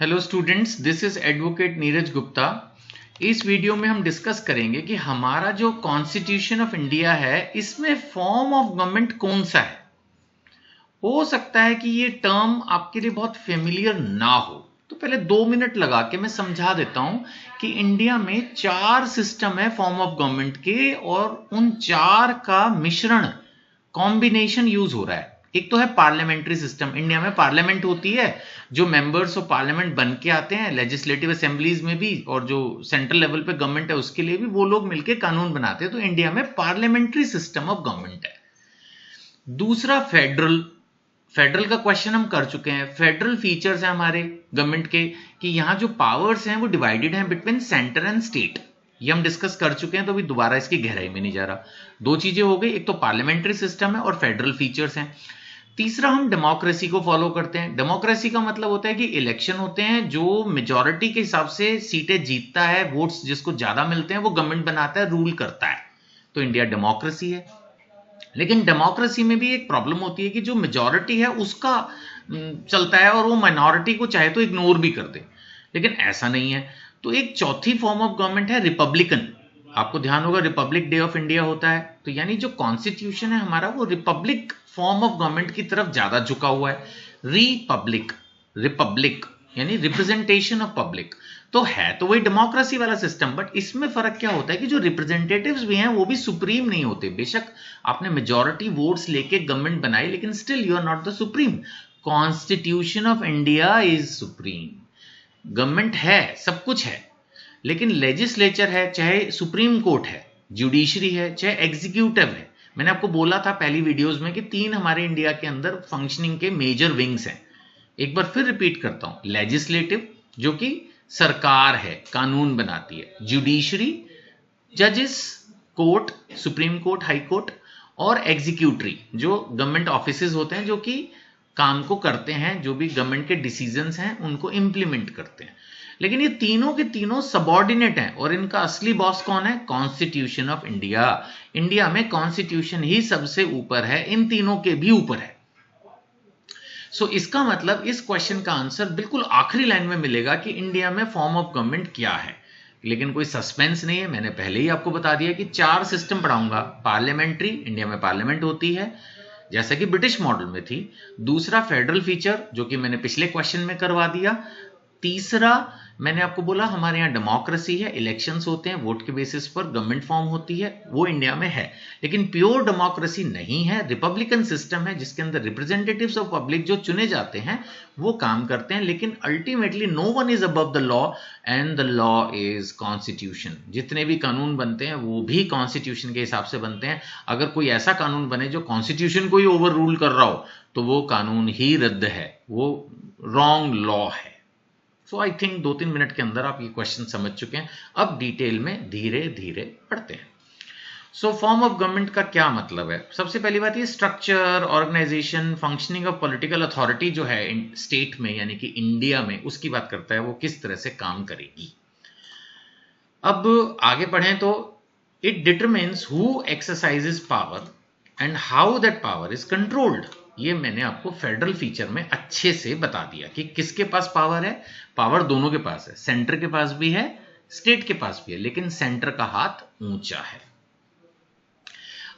Hello students, this is advocate Neeraj Gupta. इस video में हम डिस्कस करेंगे कि हमारा जो कॉन्स्टिट्यूशन ऑफ इंडिया है इसमें फॉर्म ऑफ गवर्नमेंट कौन सा है। हो सकता है कि ये टर्म आपके लिए बहुत फेमिलियर ना हो, तो पहले 2 मिनट लगा के मैं समझा देता हूं कि इंडिया में 4 सिस्टम है फॉर्म ऑफ गवर्नमेंट के, और उन 4 का मिश्रण कॉम्बिनेशन यूज हो रहा है। एक तो है पार्लियामेंट्री सिस्टम। इंडिया में पार्लियामेंट होती है, जो मेंबर्स ऑफ पार्लियामेंट बन के आते हैं लेजिस्लेटिव असेंबलीज में भी, और जो सेंट्रल लेवल पे गवर्नमेंट है उसके लिए भी वो लोग मिलकर कानून बनाते हैं। तो इंडिया में पार्लियामेंट्री सिस्टम ऑफ गवर्नमेंट है। दूसरा फेडरल। फेडरल का क्वेश्चन हम कर चुके हैं। फेडरल फीचर्स हैं हमारे गवर्नमेंट के कि यहां जो पावर्स हैं वो डिवाइडेड हैं बिटवीन सेंटर एंड स्टेट। ये हम डिस्कस कर चुके हैं, तो अभी दोबारा इसकी गहराई में नहीं जा रहा। दो चीजें हो गई, एक तो पार्लियामेंट्री सिस्टम है और फेडरल फीचर्स हैं। तीसरा, हम डेमोक्रेसी को फॉलो करते हैं। डेमोक्रेसी का मतलब होता है कि इलेक्शन होते हैं, जो मेजॉरिटी के हिसाब से सीटें जीतता है, वोट्स जिसको ज्यादा मिलते हैं वो गवर्नमेंट बनाता है, रूल करता है। तो इंडिया डेमोक्रेसी है। लेकिन डेमोक्रेसी में भी एक प्रॉब्लम होती है कि जो मेजॉरिटी है उसका चलता है, और वो माइनॉरिटी को चाहे तो इग्नोर भी कर दे। लेकिन ऐसा नहीं है। तो एक चौथी फॉर्म ऑफ गवर्नमेंट है रिपब्लिकन। आपको ध्यान होगा रिपब्लिक डे ऑफ इंडिया होता है, तो यानी जो कॉन्स्टिट्यूशन है हमारा वो रिपब्लिक फॉर्म ऑफ गवर्नमेंट की तरफ ज्यादा झुका हुआ है। रिपब्लिक, रिपब्लिक यानी रिप्रेजेंटेशन ऑफ पब्लिक। तो है तो वही डेमोक्रेसी वाला सिस्टम, बट इसमें फर्क क्या होता है कि जो रिप्रेजेंटेटिव्स भी हैं वो भी सुप्रीम नहीं होते। बेशक आपने मेजॉरिटी वोट्स लेके गवर्नमेंट बनाई, लेकिन still you are not the supreme. Constitution of India is supreme. Government है, सब कुछ है, लेकिन लेजिस्लेचर है, चाहे सुप्रीम कोर्ट है, जुडिशरी है, चाहे एग्जीक्यूटिव है। मैंने आपको बोला था पहली वीडियोस में कि 3 हमारे इंडिया के अंदर फंक्शनिंग के मेजर विंग्स हैं। एक बार फिर रिपीट करता हूं, लेजिस्लेटिव जो कि सरकार है, कानून बनाती है। जुडिशरी, जजेस, court, supreme court, high court. और एग्जीक्यूटरी जो गवर्नमेंट ऑफिसेज होते हैं, जो कि काम को करते हैं, जो भी गवर्नमेंट के डिसीजंस हैं उनको इंप्लीमेंट करते हैं। लेकिन ये तीनों के तीनों सबॉर्डिनेट हैं, और इनका असली बॉस कौन है? Constitution of India. इंडिया में कॉन्स्टिट्यूशन ही सबसे ऊपर है, इन तीनों के भी ऊपर है। सो इसका मतलब इस क्वेश्चन का आंसर बिल्कुल आखिरी लाइन में मिलेगा कि इंडिया में फॉर्म ऑफ गवर्नमेंट क्या है। लेकिन कोई सस्पेंस नहीं है, मैंने पहले ही आपको बता दिया कि 4 सिस्टम पढ़ाऊंगा। पार्लियामेंट्री, इंडिया में पार्लियामेंट होती है जैसा कि ब्रिटिश मॉडल में थी। दूसरा फेडरल फीचर, जो कि मैंने पिछले क्वेश्चन में करवा दिया। तीसरा, मैंने आपको बोला हमारे यहाँ डेमोक्रेसी है, इलेक्शंस होते हैं, वोट के बेसिस पर गवर्नमेंट फॉर्म होती है, वो इंडिया में है। लेकिन प्योर डेमोक्रेसी नहीं है, रिपब्लिकन सिस्टम है जिसके अंदर रिप्रेजेंटेटिव्स ऑफ पब्लिक जो चुने जाते हैं वो काम करते हैं। लेकिन ultimately no one is above the law, and the law is constitution. जितने भी कानून बनते हैं वो भी कॉन्स्टिट्यूशन के हिसाब से बनते हैं। अगर कोई ऐसा कानून बने जो कॉन्स्टिट्यूशन को ही ओवर रूल कर रहा हो, तो वो कानून ही रद्द है, वो रॉन्ग लॉ है। सो आई थिंक 2-3 मिनट के अंदर आप ये क्वेश्चन समझ चुके हैं। अब डिटेल में धीरे धीरे पढ़ते हैं। सो फॉर्म ऑफ गवर्नमेंट का क्या मतलब है? सबसे पहली बात ये structure, organisation, functioning of political authority जो है स्टेट में यानी कि इंडिया में, उसकी बात करता है, वो किस तरह से काम करेगी। अब आगे पढ़ें तो it determines who exercises power and how that power is controlled. ये मैंने आपको फेडरल फीचर में अच्छे से बता दिया कि किसके पास पावर है। पावर दोनों के पास है, सेंटर के पास भी है, स्टेट के पास भी है, लेकिन सेंटर का हाथ ऊंचा है।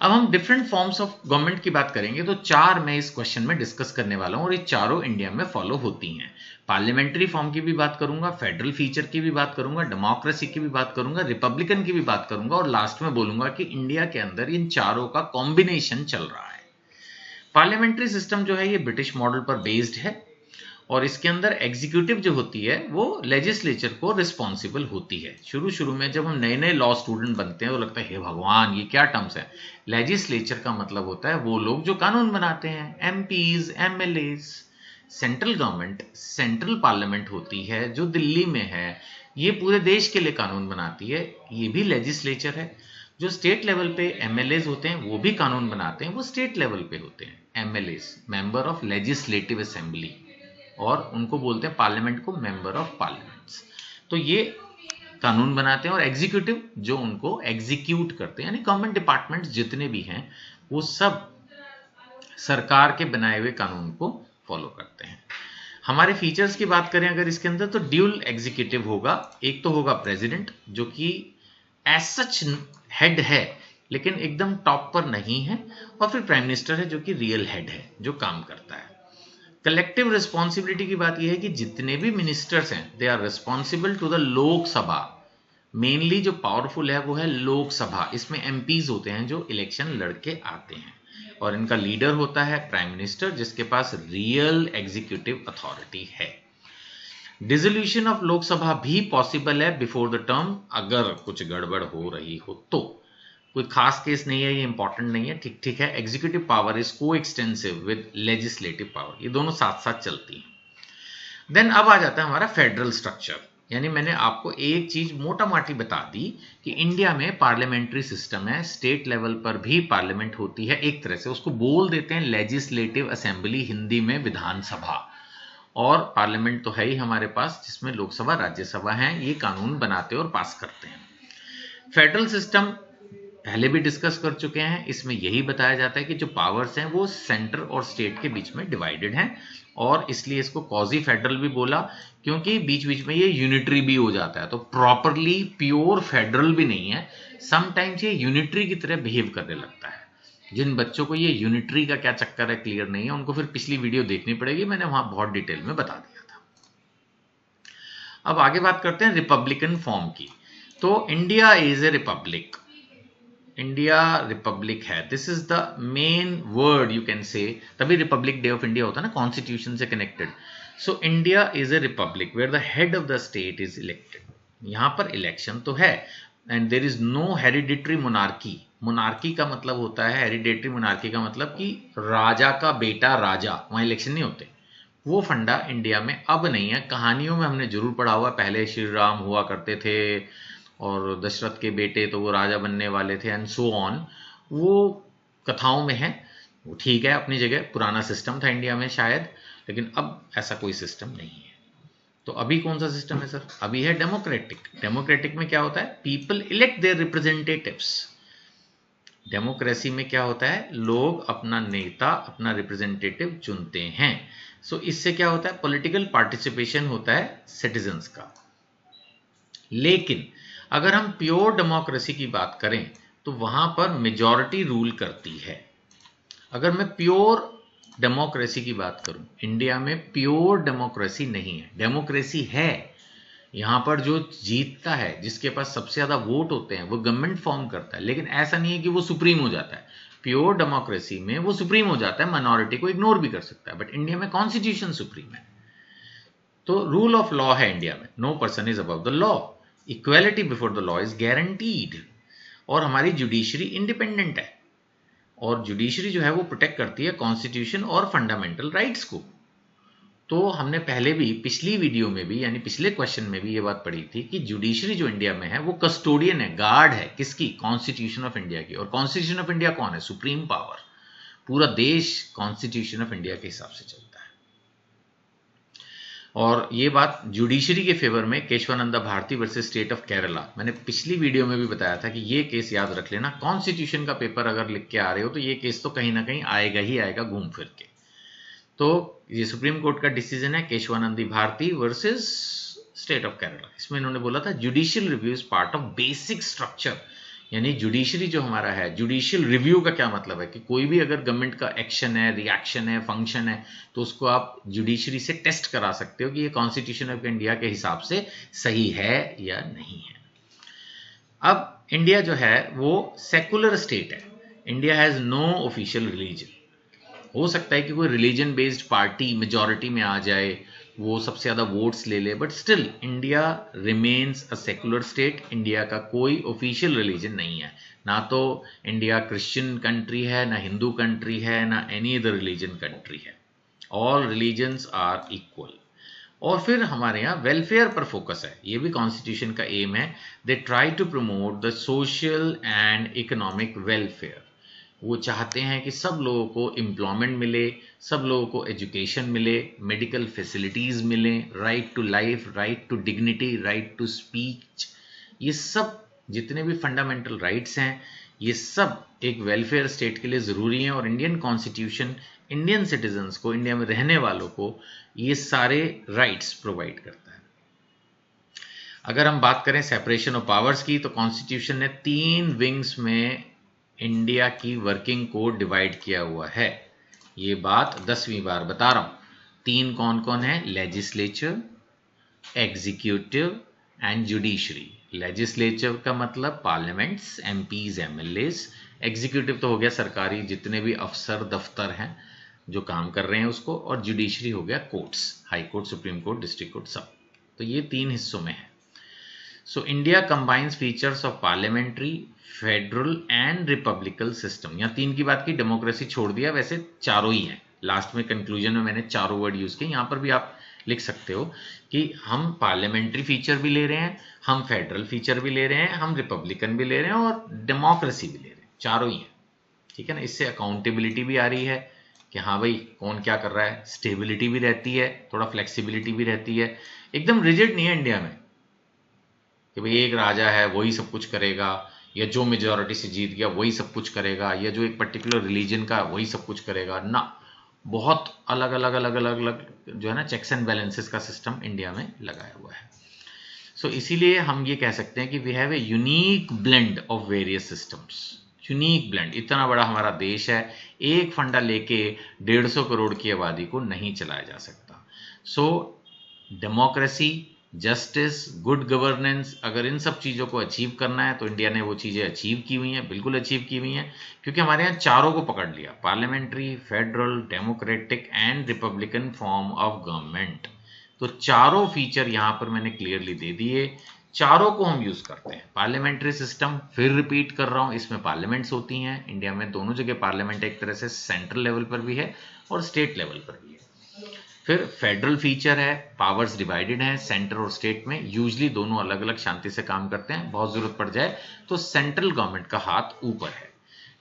अब हम डिफरेंट फॉर्म्स ऑफ गवर्नमेंट की बात करेंगे, तो 4 मैं इस क्वेश्चन में डिस्कस करने वाला हूं, और ये चारों इंडिया में फॉलो होती हैं। पार्लियामेंट्री फॉर्म की भी बात करूंगा, फेडरल फीचर की भी बात करूंगा, डेमोक्रेसी की भी बात करूंगा, रिपब्लिकन की भी बात करूंगा, और लास्ट में बोलूंगा कि इंडिया के अंदर इन चारों का कॉम्बिनेशन चल रहा है। पार्लियामेंट्री सिस्टम जो है ये ब्रिटिश मॉडल पर बेस्ड है, और इसके अंदर एग्जीक्यूटिव जो होती है वो लेजिस्लेचर को रिस्पॉन्सिबल होती है। शुरू शुरू में जब हम नए नए लॉ स्टूडेंट बनते हैं तो लगता है हे भगवान ये क्या टर्म्स है। लेजिस्लेचर का मतलब होता है वो लोग जो कानून बनाते हैं, MPs, MLAs. Central government, central parliament होती है जो दिल्ली में है, ये पूरे देश के लिए कानून बनाती है, ये भी लेजिस्लेचर है। जो स्टेट लेवल पे एमएलएज होते हैं वो भी कानून बनाते हैं, वो स्टेट लेवल पे होते हैं। MLAs member of legislative assembly, और उनको बोलते हैं पार्लियामेंट को मेंबर ऑफ पार्लियामेंट्स। तो ये कानून बनाते हैं, और एग्जीक्यूटिव जो उनको एग्जीक्यूट करते हैं, यानी गवर्नमेंट डिपार्टमेंट्स जितने भी हैं वो सब सरकार के बनाए हुए कानून को फॉलो करते हैं। हमारे फीचर्स की बात करें अगर इसके अंदर, तो ड्यूल एग्जीक्यूटिव होगा। एक तो होगा प्रेसिडेंट जो कि एज सच हेड है लेकिन एकदम टॉप पर नहीं है, और फिर प्राइम मिनिस्टर है जो कि रियल हेड है जो काम करता है। कलेक्टिव रिस्पॉन्सिबिलिटी की बात यह है कि जितने भी मिनिस्टर्स हैं they are responsible to the Lok Sabha. Mainly जो पावरफुल है वो है लोकसभा, इसमें एमपीज होते हैं जो इलेक्शन लड़के आते हैं, और इनका लीडर होता है प्राइम मिनिस्टर जिसके पास रियल एग्जीक्यूटिव अथॉरिटी है। डिसोल्यूशन ऑफ लोकसभा भी पॉसिबल है बिफोर द टर्म, अगर कुछ गड़बड़ हो रही हो तो। कोई खास केस नहीं है, ये इंपॉर्टेंट नहीं है, ठीक ठीक है। एग्जीक्यूटिव पावर इज को एक्सटेंसिव विद लेजिस्लेटिव पावर, ये दोनों साथ साथ चलती हैं। देन अब आ जाता है हमारा फेडरल स्ट्रक्चर, यानी मैंने आपको एक चीज मोटा माटी बता दी कि इंडिया में पार्लियामेंट्री सिस्टम है, स्टेट लेवल पर भी पार्लियामेंट होती है, एक तरह से उसको बोल देते हैं लेजिस्लेटिव असेंबली, हिंदी में विधानसभा। और पार्लियामेंट तो है ही हमारे पास जिसमें लोकसभा राज्यसभा हैं, ये कानून बनाते और पास करते हैं। फेडरल सिस्टम पहले भी डिस्कस कर चुके हैं, इसमें यही बताया जाता है कि जो पावर्स हैं वो सेंटर और स्टेट के बीच में डिवाइडेड हैं, और इसलिए इसको कॉजी फेडरल भी बोला क्योंकि बीच बीच में ये यूनिटरी भी हो जाता है, तो प्रॉपरली प्योर फेडरल भी नहीं है, समटाइम्स ये यूनिटरी की तरह बिहेव करने लगता है। जिन बच्चों को ये यूनिटरी का क्या चक्कर है क्लियर नहीं है, उनको फिर पिछली वीडियो देखनी पड़ेगी, मैंने वहां बहुत डिटेल में बता दिया था। अब आगे बात करते हैं रिपब्लिकन फॉर्म की। तो India is a republic, India republic है, this is the main word you can say, तभी रिपब्लिक डे ऑफ इंडिया होता है ना, कॉन्स्टिट्यूशन से connected. So India is a republic where the head of the state is elected, यहां पर election तो है, and there is no hereditary monarchy. Monarchy का मतलब होता है, हेरिडेटरी मोनार्की का मतलब कि राजा का बेटा राजा, वहां इलेक्शन नहीं होते। वो फंडा इंडिया में अब नहीं है, कहानियों में हमने जरूर पढ़ा हुआ, पहले श्री राम हुआ करते थे और दशरथ के बेटे तो वो राजा बनने वाले थे एंड सो ऑन, वो कथाओं में है, वो ठीक है अपनी जगह, पुराना सिस्टम था इंडिया में शायद, लेकिन अब ऐसा कोई सिस्टम नहीं है। तो अभी कौन सा सिस्टम है सर? अभी है डेमोक्रेटिक। डेमोक्रेटिक में क्या होता है? People elect their representatives. Democracy में क्या होता है? लोग अपना नेता, अपना रिप्रेजेंटेटिव चुनते हैं। सो इससे क्या होता है? पॉलिटिकल पार्टिसिपेशन होता है सिटीजन्स का। लेकिन अगर हम प्योर डेमोक्रेसी की बात करें तो वहां पर मेजॉरिटी रूल करती है। अगर मैं प्योर डेमोक्रेसी की बात करूं, इंडिया में प्योर डेमोक्रेसी नहीं है, डेमोक्रेसी है, यहां पर जो जीतता है, जिसके पास सबसे ज्यादा वोट होते हैं, वो गवर्नमेंट फॉर्म करता है, लेकिन ऐसा नहीं है कि वो सुप्रीम हो जाता है। प्योर डेमोक्रेसी में वो सुप्रीम हो जाता है, माइनॉरिटी को इग्नोर भी कर सकता है, बट इंडिया में कॉन्स्टिट्यूशन सुप्रीम है। तो रूल ऑफ लॉ है इंडिया में, no person is above the law, equality before the law is guaranteed, और हमारी जुडिशरी इंडिपेंडेंट है, और जुडिशरी जो है वो प्रोटेक्ट करती है कॉन्स्टिट्यूशन और फंडामेंटल राइट्स को। तो हमने पहले भी पिछली वीडियो में भी, यानी पिछले क्वेश्चन में भी ये बात पढ़ी थी कि जुडिशरी जो इंडिया में है वो कस्टोडियन है, गार्ड है, किसकी? कॉन्स्टिट्यूशन ऑफ इंडिया की। और कॉन्स्टिट्यूशन ऑफ इंडिया कौन है? Supreme power. पूरा देश कॉन्स्टिट्यूशन ऑफ इंडिया के हिसाब से चलता है। और ये बात जुडिशरी के फेवर में Kesavananda Bharati versus state of Kerala, मैंने पिछली वीडियो में भी बताया था कि ये केस याद रख लेना, कॉन्स्टिट्यूशन का पेपर अगर लिख के आ रहे हो तो ये केस तो कहीं ना कहीं आएगा ही आएगा घूम फिर के। तो ये सुप्रीम कोर्ट का डिसीजन है Kesavananda Bharati versus state of Kerala. इसमें इन्होंने बोला था judicial review is part of basic structure, यानी जुडिशरी जो हमारा है, जुडिशियल रिव्यू का क्या मतलब है कि कोई भी अगर गवर्नमेंट का एक्शन है, रिएक्शन है, फंक्शन है, तो उसको आप जुडिशरी से टेस्ट करा सकते हो कि ये कॉन्स्टिट्यूशन ऑफ इंडिया के हिसाब से सही है या नहीं है। अब इंडिया जो है वो सेकुलर स्टेट है, India has no official religion. हो सकता है कि कोई रिलीजन बेस्ड पार्टी मेजॉरिटी में आ जाए, वो सबसे ज्यादा वोट्स ले ले, but still India remains a secular state. India का कोई ऑफिशियल रिलीजन नहीं है, ना तो इंडिया क्रिश्चियन कंट्री है, ना हिंदू कंट्री है, ना एनी अदर रिलीजन कंट्री है। All religions are equal. और फिर हमारे यहाँ वेलफेयर पर फोकस है, ये भी कॉन्स्टिट्यूशन का एम है। They try to promote the social and economic welfare. वो चाहते हैं कि सब लोगों को एम्प्लॉयमेंट मिले, सब लोगों को एजुकेशन मिले, मेडिकल फैसिलिटीज मिले, right to life, right to dignity, right to speech, ये सब जितने भी फंडामेंटल राइट्स हैं, ये सब एक वेलफेयर स्टेट के लिए ज़रूरी हैं। और इंडियन कॉन्स्टिट्यूशन इंडियन सिटीजन्स को, इंडिया में रहने वालों को ये सारे राइट्स प्रोवाइड करता है। अगर हम बात करें सेपरेशन ऑफ पावर्स की, तो कॉन्स्टिट्यूशन ने 3 विंग्स में इंडिया की वर्किंग को डिवाइड किया हुआ है। ये बात 10वीं बार बता रहा हूं। 3 कौन कौन है? Legislature, executive and judiciary. Legislature का मतलब पार्लियामेंट्स, एमपीज, एमएलएस। एग्जीक्यूटिव तो हो गया सरकारी जितने भी अफसर दफ्तर हैं जो काम कर रहे हैं उसको, और जुडिशरी हो गया courts, high court, supreme court, district court, सब। तो ये 3 हिस्सों में है। So India combines features of parliamentary, federal and republican system. यहाँ 3 की बात की, डेमोक्रेसी छोड़ दिया, वैसे चारों ही है। लास्ट में कंक्लूजन में मैंने चारों वर्ड यूज किए, यहाँ पर भी आप लिख सकते हो कि हम पार्लियामेंट्री फीचर भी ले रहे हैं, हम फेडरल फीचर भी ले रहे हैं, हम रिपब्लिकन भी ले रहे हैं और डेमोक्रेसी भी ले रहे हैं, चारों ही है। ठीक है ना। इससे अकाउंटेबिलिटी भी आ रही है कि हाँ भाई कौन क्या कर रहा है, स्टेबिलिटी भी रहती है, थोड़ा फ्लेक्सिबिलिटी भी रहती है। एकदम रिजिड नहीं है इंडिया में कि भाई एक राजा है वही सब कुछ करेगा, या जो मेजॉरिटी से जीत गया वही सब कुछ करेगा, या जो एक पर्टिकुलर रिलीजन का वही सब कुछ करेगा ना। बहुत अलग अलग अलग अलग अलग जो है ना चेक्स एंड बैलेंसेस का सिस्टम इंडिया में लगाया हुआ है। सो इसीलिए हम ये कह सकते हैं कि we have a unique blend of various systems. Unique blend. इतना बड़ा हमारा देश है, एक फंडा लेके 150 करोड़ की आबादी को नहीं चलाया जा सकता। सो डेमोक्रेसी, जस्टिस, गुड गवर्नेंस, अगर इन सब चीज़ों को अचीव करना है तो इंडिया ने वो चीज़ें अचीव की हुई हैं, बिल्कुल अचीव की हुई हैं, क्योंकि हमारे यहाँ चारों को पकड़ लिया, parliamentary, federal, democratic and Republican form of government. तो चारों फीचर यहाँ पर मैंने क्लियरली दे दिए, चारों को हम यूज करते हैं। पार्लियामेंट्री सिस्टम, फिर रिपीट कर रहा हूँ, इसमें पार्लियामेंट्स होती हैं इंडिया में, दोनों जगह पार्लियामेंट एक तरह से सेंट्रल लेवल पर भी है और स्टेट लेवल पर भी है। फिर फेडरल फीचर है, पावर्स डिवाइडेड हैं सेंटर और स्टेट में, यूजली दोनों अलग अलग शांति से काम करते हैं, बहुत जरूरत पड़ जाए तो सेंट्रल गवर्नमेंट का हाथ ऊपर है।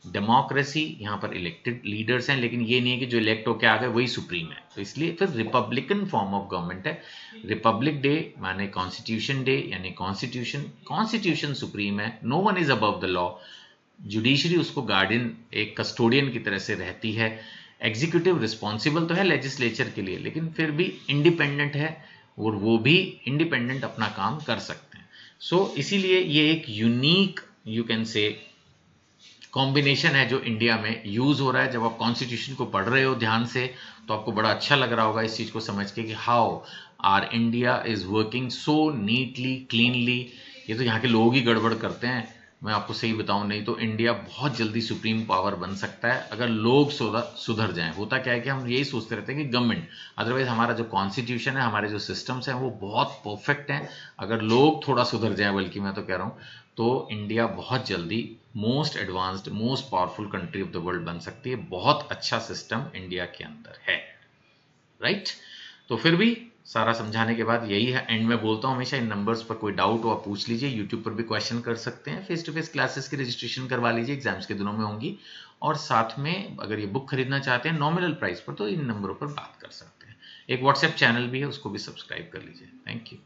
डेमोक्रेसी, यहाँ पर इलेक्टेड लीडर्स हैं, लेकिन ये नहीं है कि जो इलेक्ट होकर आ गए वही सुप्रीम है, तो इसलिए फिर रिपब्लिकन फॉर्म ऑफ गवर्नमेंट है। रिपब्लिक डे माने कॉन्स्टिट्यूशन डे, यानी कॉन्स्टिट्यूशन सुप्रीम है, no one is above the law. Judiciary उसको गार्डियन, एक कस्टोडियन की तरह से रहती है। एग्जीक्यूटिव रिस्पॉन्सिबल तो है लेजिस्लेचर के लिए, लेकिन फिर भी इंडिपेंडेंट है और वो भी इंडिपेंडेंट अपना काम कर सकते हैं। सो इसीलिए ये एक यूनिक, यू कैन से, कॉम्बिनेशन है जो इंडिया में यूज हो रहा है। जब आप कॉन्स्टिट्यूशन को पढ़ रहे हो ध्यान से तो आपको बड़ा अच्छा लग रहा होगा इस चीज को समझ के कि how R India is working so neatly, cleanly. ये तो यहाँ के लोग ही गड़बड़ करते हैं, मैं आपको सही बताऊं, नहीं तो इंडिया बहुत जल्दी सुप्रीम पावर बन सकता है अगर लोग सुधर जाएं। होता क्या है कि हम यही सोचते रहते हैं कि गवर्नमेंट, अदरवाइज हमारा जो कॉन्स्टिट्यूशन है, हमारे जो सिस्टम्स हैं वो बहुत परफेक्ट हैं। अगर लोग थोड़ा सुधर जाएं, बल्कि मैं तो कह रहा हूं, तो इंडिया बहुत जल्दी most advanced, most powerful country of the world बन सकती है। बहुत अच्छा सिस्टम इंडिया के अंदर है, राइट। तो फिर भी सारा समझाने के बाद यही है, एंड में बोलता हूं हमेशा, इन नंबर्स पर कोई डाउट हो आप पूछ लीजिए, यूट्यूब पर भी क्वेश्चन कर सकते हैं, फेस टू फेस क्लासेस की रजिस्ट्रेशन करवा लीजिए, एग्जाम्स के दिनों में होंगी। और साथ में अगर ये बुक खरीदना चाहते हैं नॉमिनल प्राइस पर, तो इन नंबरों पर बात कर सकते हैं। एक व्हाट्सएप चैनल भी है, उसको भी सब्सक्राइब कर लीजिए। Thank you.